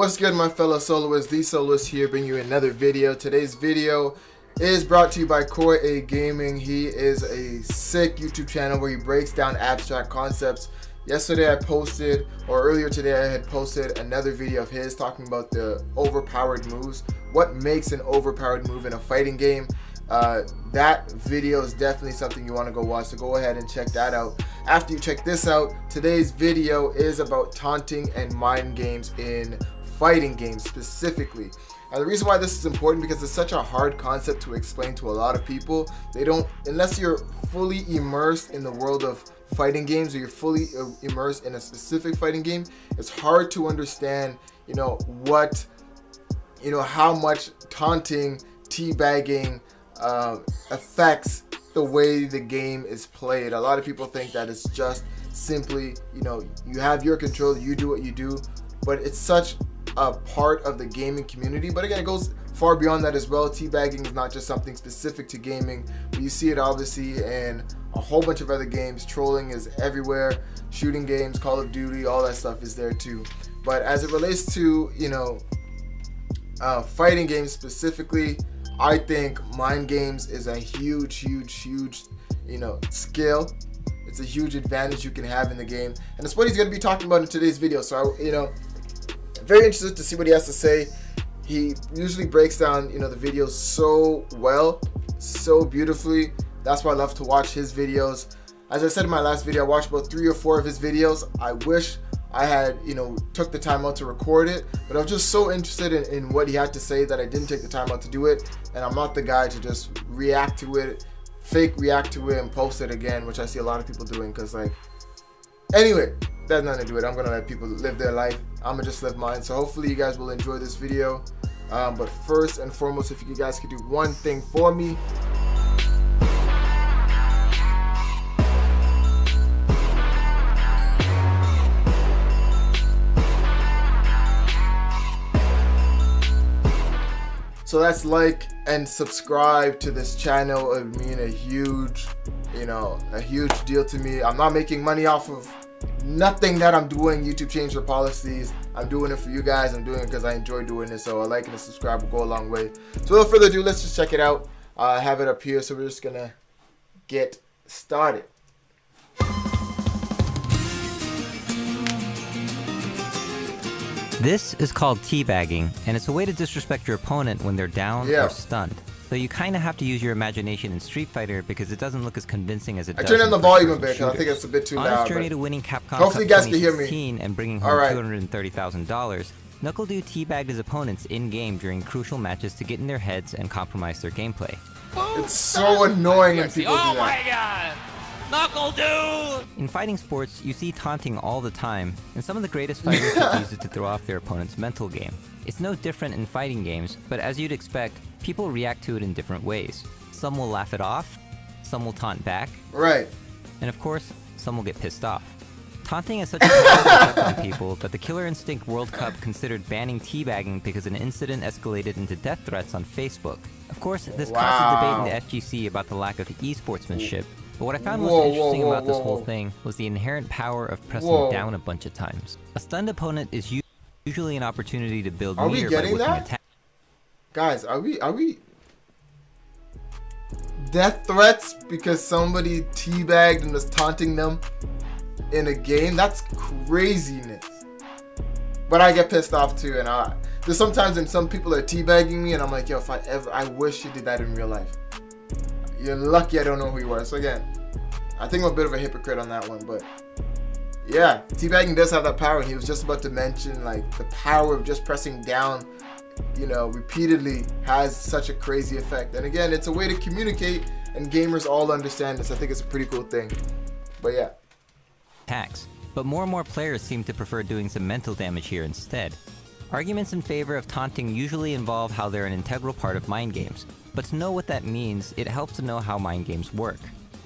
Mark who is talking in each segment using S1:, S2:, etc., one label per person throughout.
S1: What's good, my fellow soloists? The Soloist here, bringing you another video. Today's video is brought to you by Core A Gaming. He is a sick YouTube channel where he breaks down abstract concepts. Yesterday I posted, or earlier today I had posted another video of his talking about the overpowered moves. What makes an overpowered move in a fighting game? That video is definitely something you want to go watch, so go ahead and check that out. After you check this out, today's video is about taunting and mind games in fighting games specifically. And the reason why this is important because it's such a hard concept to explain to a lot of people. They don't, unless you're fully immersed in the world of fighting games or you're fully immersed in a specific fighting game, it's hard to understand, how much taunting, teabagging affects the way the game is played. A lot of people think that it's just simply, you have your control, you do what you do, but it's such a part of the gaming community. But again, it goes far beyond that as well. Teabagging is not just something specific to gaming, but you see it obviously in a whole bunch of other games. Trolling is everywhere. Shooting games, Call of Duty, all that stuff is there too. But as it relates to, fighting games specifically, I think mind games is a huge, skill. It's a huge advantage you can have in the game. And it's what he's going to be talking about in today's video. So, very interested to see what he has to say. He usually breaks down, the videos so well, so beautifully. That's why I love to watch his videos. As I said in my last video, I watched about 3 or 4 of his videos. I wish I had, took the time out to record it, but I was just so interested in what he had to say that I didn't take the time out to do it. And I'm not the guy to just react to it, fake react to it and post it again, which I see a lot of people doing, because anyway, that's nothing to do with it. I'm gonna let people live their life. I'm gonna just live mine. So hopefully you guys will enjoy this video. But first and foremost, if you guys could do one thing for me. So that's like and subscribe to this channel. It would mean a huge deal to me. I'm not making money off of nothing that I'm doing. YouTube changed their policies. I'm doing it for you guys. I'm doing it because I enjoy doing it. So a like and a subscribe will go a long way. So without further ado, let's just check it out. I have it up here. So we're just gonna get started.
S2: This is called teabagging, and it's a way to disrespect your opponent when they're down or stunned. So you kind of have to use your imagination in Street Fighter because it doesn't look as convincing as it does.
S1: I turned on the volume a bit because I think it's a bit too loud.
S2: On his journey to winning Capcom
S1: hopefully
S2: Cup
S1: you guys can hear me.
S2: And bringing home $230,000, NuckleDu teabagged his opponents in-game during crucial matches to get in their heads and compromise their gameplay.
S1: It's so annoying when people do that.
S3: Oh my god! NuckleDu!
S2: In fighting sports, you see taunting all the time, and some of the greatest fighters have used it to throw off their opponent's mental game. It's no different in fighting games, but as you'd expect, people react to it in different ways. Some will laugh it off, some will taunt back,
S1: right,
S2: and of course, some will get pissed off. Taunting is such a powerful effect on people that the Killer Instinct World Cup considered banning teabagging because an incident escalated into death threats on Facebook. Of course, this caused a debate in the FGC about the lack of e-sportsmanship. But what I found most interesting about this whole thing was the inherent power of pressing down a bunch of times. A stunned opponent is usually an opportunity to build meter by whipping attack.
S1: Guys, are we death threats because somebody teabagged and was taunting them in a game? That's craziness. But I get pissed off too, and there's sometimes when some people are teabagging me and I'm like, yo, I wish you did that in real life. You're lucky I don't know who you are. So again, I think I'm a bit of a hypocrite on that one, but yeah, teabagging does have that power. And he was just about to mention the power of just pressing down, repeatedly has such a crazy effect. And again, it's a way to communicate, and gamers all understand this. I think it's a pretty cool thing. But yeah.
S2: Attacks. But more and more players seem to prefer doing some mental damage here instead. Arguments in favor of taunting usually involve how they're an integral part of mind games. But to know what that means, it helps to know how mind games work.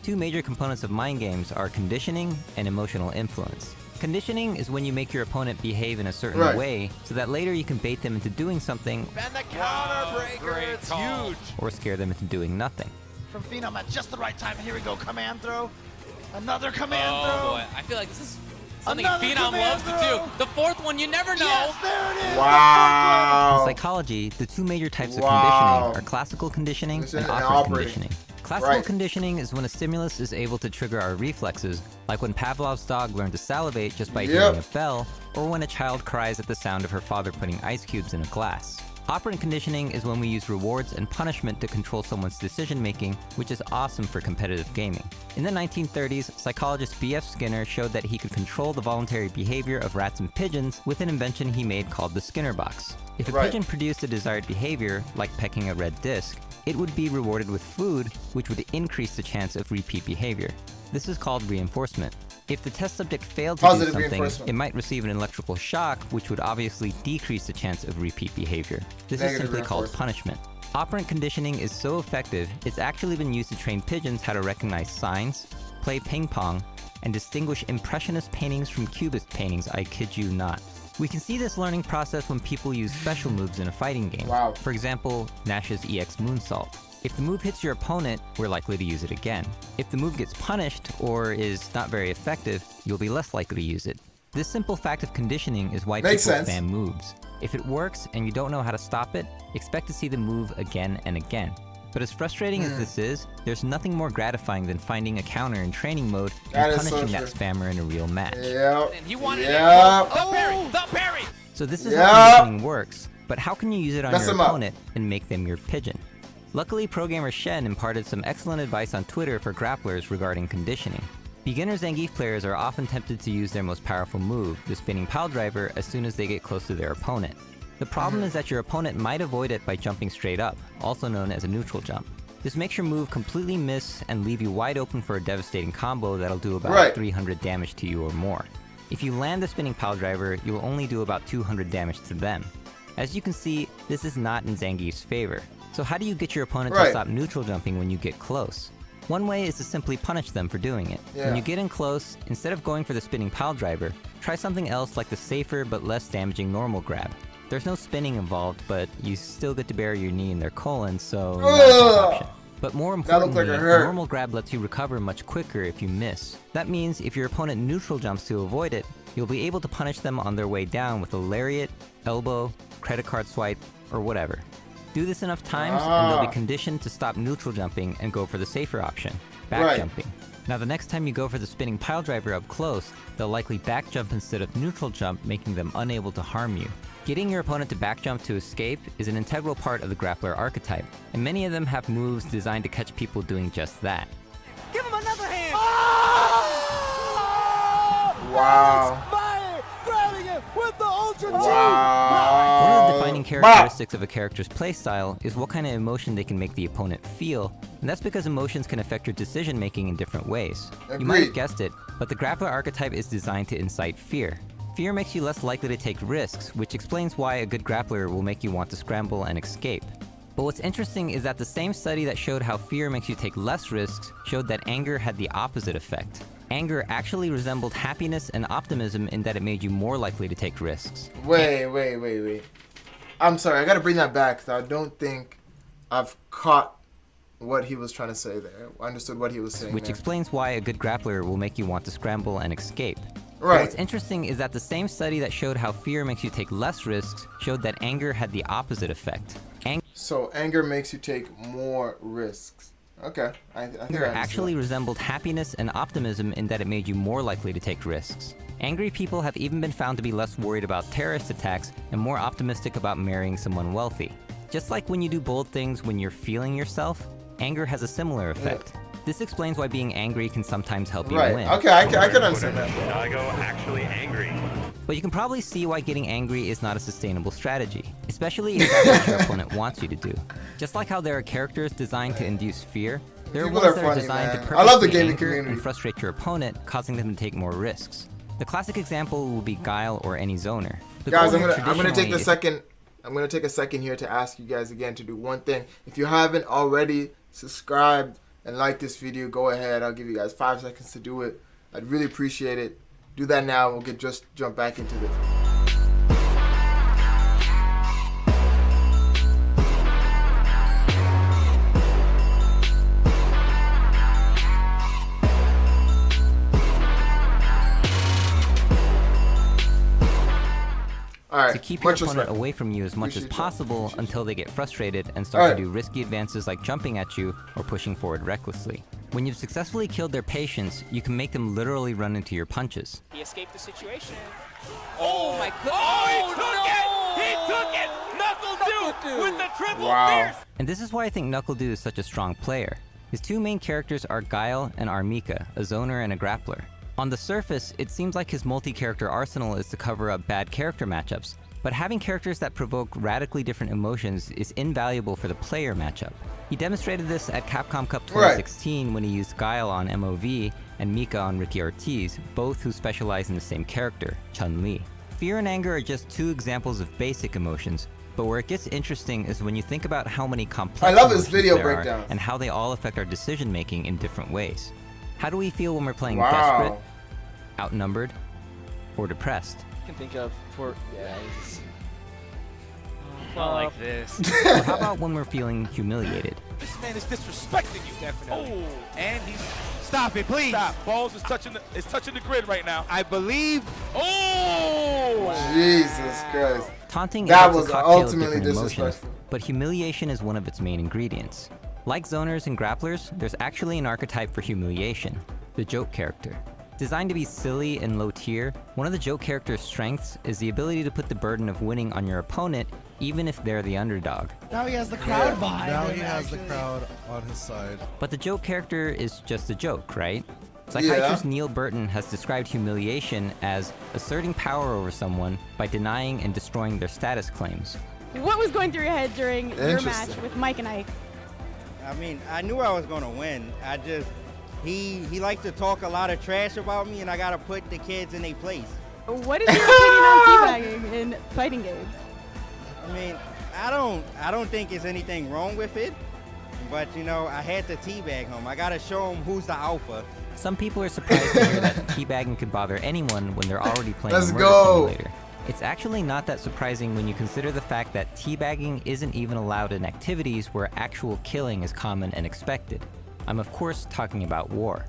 S2: 2 major components of mind games are conditioning and emotional influence. Conditioning is when you make your opponent behave in a certain way so that later you can bait them into doing something
S3: And the counter breaker, it's huge!
S2: or scare them into doing nothing.
S4: From Phenom at just the right time. Here we go, command throw. Another command throw.
S3: Oh boy, I feel like this is Something Phenom loves to do. The fourth one, you never know.
S4: Yes, there it is.
S1: Wow.
S2: In psychology, the two major types of
S1: Wow.
S2: conditioning are classical conditioning
S1: Conditioning
S2: and
S1: and
S2: operant
S1: operating.
S2: conditioning. Classical
S1: Right.
S2: conditioning is when a stimulus is able to trigger our reflexes, like when Pavlov's dog learned to salivate just by
S1: Yep.
S2: hearing a bell, or when a child cries at the sound of her father putting ice cubes in a glass. Operant conditioning is when we use rewards and punishment to control someone's decision-making, which is awesome for competitive gaming. In the 1930s, psychologist B.F. Skinner showed that he could control the voluntary behavior of rats and pigeons with an invention he made called the Skinner box. If a
S1: Right.
S2: pigeon produced a desired behavior, like pecking a red disc, it would be rewarded with food, which would increase the chance of repeat behavior. This is called reinforcement. If the test subject failed to
S1: Positive
S2: do something,
S1: reinforcement.
S2: it might receive an electrical shock, which would obviously decrease the chance of repeat behavior. This is
S1: Negative
S2: simply called
S1: reinforcement.
S2: punishment. Operant conditioning is so effective, it's actually been used to train pigeons how to recognize signs, play ping pong, and distinguish Impressionist paintings from Cubist paintings, I kid you not. We can see this learning process when people use special moves in a fighting game.
S1: Wow.
S2: For example, Nash's EX Moonsault. If the move hits your opponent, we're likely to use it again. If the move gets punished or is not very effective, you'll be less likely to use it. This simple fact of conditioning is why
S1: Makes
S2: people
S1: sense.
S2: spam moves. If it works and you don't know how to stop it, expect to see the move again and again. But as frustrating
S1: Hmm.
S2: as this is, there's nothing more gratifying than finding a counter in training mode
S1: That
S2: and
S1: is so
S2: punishing that
S1: true.
S2: spammer in a real match.
S1: Yep.
S3: And he wanted it.
S1: Yep.
S3: The parry. The parry.
S2: So this is
S1: Yep.
S2: how conditioning works, but how can you use it on
S1: Mess
S2: your
S1: 'em up.
S2: opponent and make them your pigeon? Luckily, pro gamer Shen imparted some excellent advice on Twitter for grapplers regarding conditioning. Beginner Zangief players are often tempted to use their most powerful move, the spinning pile driver, as soon as they get close to their opponent. The problem is that your opponent might avoid it by jumping straight up, also known as a neutral jump. This makes your move completely miss and leave you wide open for a devastating combo that'll do about
S1: Right.
S2: 300 damage to you or more. If you land the spinning pile driver, you will only do about 200 damage to them. As you can see, this is not in Zangief's favor. So how do you get your opponent to
S1: Right.
S2: stop neutral jumping when you get close? One way is to simply punish them for doing it.
S1: Yeah.
S2: When you get in close, instead of going for the spinning pile driver, try something else like the safer but less damaging normal grab. There's no spinning involved, but you still get to bury your knee in their colon, so not a bad
S1: Ugh.
S2: option. But more
S1: That looked like
S2: importantly,
S1: it
S2: the
S1: hurt.
S2: normal grab lets you recover much quicker if you miss. That means if your opponent neutral jumps to avoid it, you'll be able to punish them on their way down with a lariat, elbow, credit card swipe, or whatever. Do this enough times and they'll
S1: Ah.
S2: be conditioned to stop neutral jumping and go for the safer option, back
S1: Right.
S2: jumping. Now the next time you go for the spinning pile driver up close, they'll likely back jump instead of neutral jump, making them unable to harm you. Getting your opponent to back jump to escape is an integral part of the grappler archetype, and many of them have moves designed to catch people doing just that.
S4: Give him another hand.
S1: Wow.
S4: Fire! Grabbing it with the Ultra G.
S1: Wow.
S2: One of the defining characteristics of a character's playstyle is what kind of emotion they can make the opponent feel, and that's because emotions can affect your decision making in different ways. You might have
S1: Agreed.
S2: guessed it, but the grappler archetype is designed to incite fear. Fear makes you less likely to take risks, which explains why a good grappler will make you want to scramble and escape. But what's interesting is that the same study that showed how fear makes you take less risks showed that anger had the opposite effect. Anger actually resembled happiness and optimism in that it made you more likely to take risks.
S1: Wait. I'm sorry, I gotta bring that back, 'cause I don't think I've caught what he was trying to say there. I understood what he was saying
S2: Which
S1: there.
S2: explains why a good grappler will make you want to scramble and escape. But
S1: Right.
S2: what's interesting is that the same study that showed how fear makes you take less risks showed that anger had the opposite effect.
S1: So anger makes you take more risks. Okay, I think I
S2: Anger
S1: understood.
S2: actually resembled happiness and optimism in that it made you more likely to take risks. Angry people have even been found to be less worried about terrorist attacks and more optimistic about marrying someone wealthy. Just like when you do bold things when you're feeling yourself, anger has a similar effect. This explains why being angry can sometimes help you
S1: Right.
S2: win.
S1: Okay, I can understand that.
S5: I go actually angry.
S2: But you can probably see why getting angry is not a sustainable strategy, especially if that's what your opponent wants you to do. Just like how there are characters designed to induce fear, there are
S1: People
S2: ones
S1: are
S2: that are
S1: funny,
S2: designed
S1: man.
S2: to
S1: I love the
S2: purposely
S1: gaming
S2: anger
S1: community.
S2: and frustrate your opponent, causing them to take more risks. The classic example will be Guile or any zoner. The
S1: Guys,
S2: goal
S1: I'm
S2: here
S1: gonna take
S2: traditionally
S1: the
S2: is-
S1: second. I'm gonna take a second here to ask you guys again to do one thing. If you haven't already subscribed and liked this video, go ahead. I'll give you guys 5 seconds to do it. I'd really appreciate it. Do that now. We'll just jump back into this.
S2: to keep your
S1: much
S2: opponent
S1: respect.
S2: away from you as much as
S1: Appreciate you.
S2: possible
S1: Appreciate
S2: until they get frustrated and start
S1: Alright.
S2: to do risky advances like jumping at you or pushing forward recklessly. When you've successfully killed their patience, you can make them literally run into your punches.
S6: He escaped the situation.
S3: Oh my god.
S6: Oh,
S3: He took it! Knuckle Dude with the triple
S1: Wow.
S3: fierce.
S2: And this is why I think Knuckle Dude is such a strong player. His two main characters are Guile and Armika, a zoner and a grappler. On the surface, it seems like his multi-character arsenal is to cover up bad character matchups, but having characters that provoke radically different emotions is invaluable for the player matchup. He demonstrated this at Capcom Cup 2016 when he used Guile on MOV and Mika on Ricky Ortiz, both who specialize in the same character, Chun-Li. Fear and anger are just two examples of basic emotions, but where it gets interesting is when you think about how many complex
S1: I love his
S2: emotions
S1: video
S2: there are
S1: breakdowns.
S2: and how they all affect our decision making in different ways. How do we feel when we're playing
S1: Wow.
S2: desperate, outnumbered, or depressed?
S6: I can think of for
S3: Not like this.
S2: Or how about when we're feeling humiliated?
S7: This man is disrespecting you.
S6: Definitely.
S7: Oh, and he's stop it, please. Stop. Balls is touching the grid right now. I believe. Oh!
S1: Jesus Christ.
S2: Taunting
S1: That
S2: is
S1: was
S2: a cocktail of
S1: ultimately
S2: different emotions,
S1: disrespectful.
S2: but humiliation is one of its main ingredients. Like zoners and grapplers, there's actually an archetype for humiliation, the joke character. Designed to be silly and low tier, one of the joke character's strengths is the ability to put the burden of winning on your opponent, even if they're the underdog.
S4: Now he has the crowd behind
S8: Now
S4: him.
S8: he has the
S4: actually.
S8: crowd on his side.
S2: But the joke character is just a joke, right? Psychiatrist
S1: Yeah.
S2: Neil Burton has described humiliation as asserting power over someone by denying and destroying their status claims.
S9: What was going through your head during your match
S1: Interesting.
S9: with Mike and Ike?
S10: I mean, I knew I was gonna win. He liked to talk a lot of trash about me, and I gotta put the kids in their place.
S9: What is your opinion on teabagging in fighting games?
S10: I mean, I don't think there's anything wrong with it, but you know, I had to teabag him. I gotta show him who's the alpha.
S2: Some people are surprised to hear that teabagging could bother anyone when they're already playing
S1: Let's
S2: a murder
S1: go.
S2: simulator. It's actually not that surprising when you consider the fact that teabagging isn't even allowed in activities where actual killing is common and expected. I'm of course talking about war.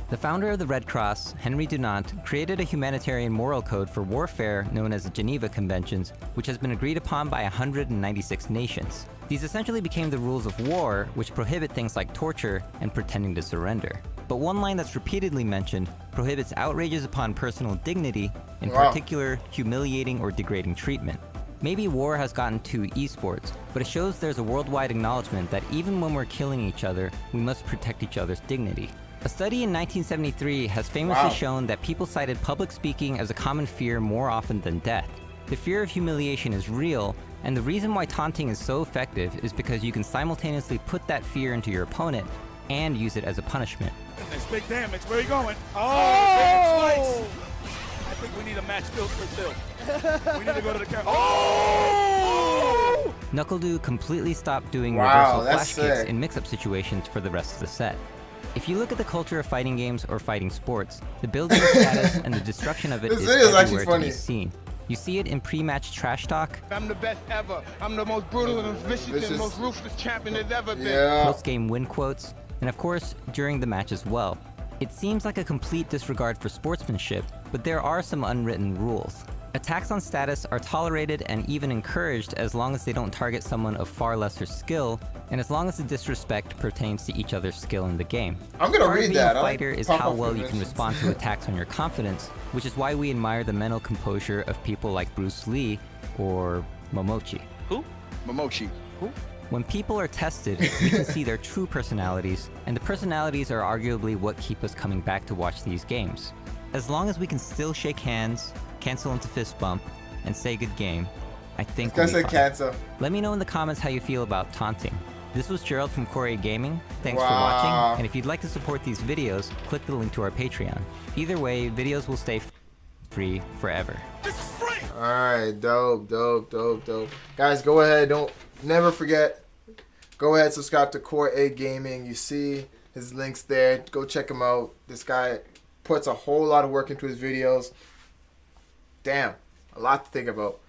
S2: The founder of the Red Cross, Henry Dunant, created a humanitarian moral code for warfare known as the Geneva Conventions, which has been agreed upon by 196 nations. These essentially became the rules of war, which prohibit things like torture and pretending to surrender. But one line that's repeatedly mentioned prohibits outrages upon personal dignity, in
S1: Wow.
S2: particular humiliating or degrading treatment. Maybe war has gotten to esports, but it shows there's a worldwide acknowledgement that even when we're killing each other, we must protect each other's dignity. A study in 1973 has famously
S1: Wow.
S2: shown that people cited public speaking as a common fear more often than death. The fear of humiliation is real, and the reason why taunting is so effective is because you can simultaneously put that fear into your opponent and use it as a punishment.
S7: That's big damage. Where are you going? Oh! Slice. I think we need a match built for Phil. We need to go to the camera. Oh!
S2: Knuckle Dude completely stopped doing
S1: Wow,
S2: reversal
S1: that's
S2: flash kicks
S1: sick.
S2: in mix-up situations for the rest of the set. If you look at the culture of fighting games or fighting sports, the building of status and the destruction of it
S1: This
S2: is
S1: video is actually
S2: everywhere to be
S1: funny.
S2: seen. You see it in pre-match trash talk,
S11: I'm the best ever. I'm the most brutal and vicious
S1: Vicious.
S11: and most ruthless champion there's ever been.
S1: Yeah.
S2: post-game win quotes, and of course, during the match as well. It seems like a complete disregard for sportsmanship, but there are some unwritten rules. Attacks on status are tolerated and even encouraged as long as they don't target someone of far lesser skill, and as long as the disrespect pertains to each other's skill in the game.
S1: I'm gonna
S2: Part of
S1: read
S2: being
S1: that.
S2: a
S1: I like
S2: fighter is
S1: pop-up
S2: how well you can
S1: conventions.
S2: respond to attacks on your confidence, which is why we admire the mental composure of people like Bruce Lee or Momochi.
S11: Momochi.
S2: When people are tested, we can see their true personalities, and the personalities are arguably what keep us coming back to watch these games. As long as we can still shake hands, cancel into fist bump, and say good game, I think we'll
S1: Guys
S2: be
S1: said
S2: fine.
S1: cancer.
S2: Let me know in the comments how you feel about taunting. This was Gerald from Core Gaming. Thanks for
S1: Wow.
S2: watching, and if you'd like to support these videos, click the link to our Patreon. Either way, videos will stay free forever.
S1: Alright, dope. Guys, go ahead. Never forget. Go ahead, subscribe to Core A Gaming. You see his links there. Go check him out. This guy puts a whole lot of work into his videos. Damn, a lot to think about.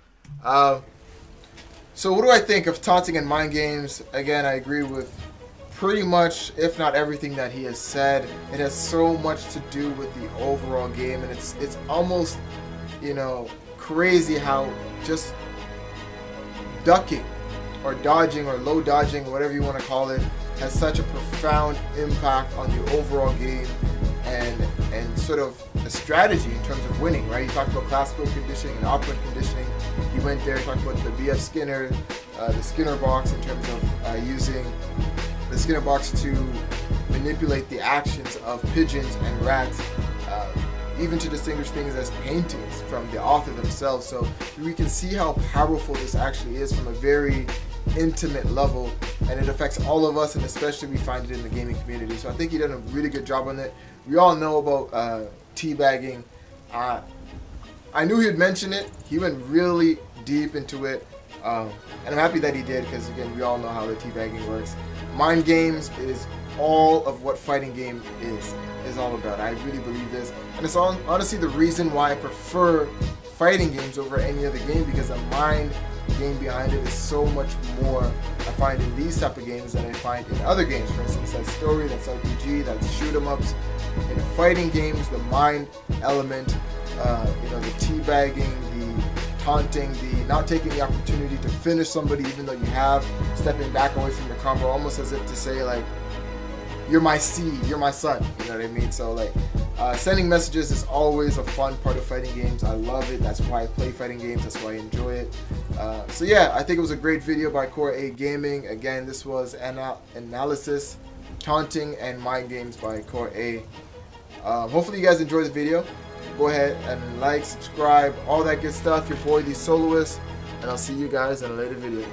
S1: So what do I think of taunting and mind games? Again, I agree with pretty much, if not everything that he has said. It has so much to do with the overall game, and it's almost, you know, crazy how just ducking or dodging or low dodging, whatever you want to call it, has such a profound impact on the overall game and sort of a strategy in terms of winning, right? You talked about classical conditioning and operant conditioning. You went there, talked about the BF Skinner, the Skinner box in terms of using the Skinner box to manipulate the actions of pigeons and rats, even to distinguish things as paintings from the author themselves. So we can see how powerful this actually is from a very intimate level, and it affects all of us, and especially we find it in the gaming community. So I think he did a really good job on it. We all know about teabagging. I knew he'd mention it. He went really deep into it, and I'm happy that he did, because again, we all know how the teabagging works. Mind games is all of what fighting game is all about. I really believe this, and it's honestly the reason why I prefer fighting games over any other game, because the mind game behind it is so much more I find in these type of games than I find in other games. For instance, that's story, that's RPG, that's shoot 'em ups. In fighting games, the mind element, the teabagging, the taunting, the not taking the opportunity to finish somebody even though you have, stepping back away from your combo, almost as if to say like, you're my seed, you're my son, you know what I mean? So like, sending messages is always a fun part of fighting games. I love it. That's why I play fighting games. That's why I enjoy it. So yeah, I think it was a great video by Core A Gaming. Again, this was analysis, taunting, and mind games by Core A. Hopefully you guys enjoyed the video. Go ahead and like, subscribe, all that good stuff. Your boy, the Soloist, and I'll see you guys in a later video.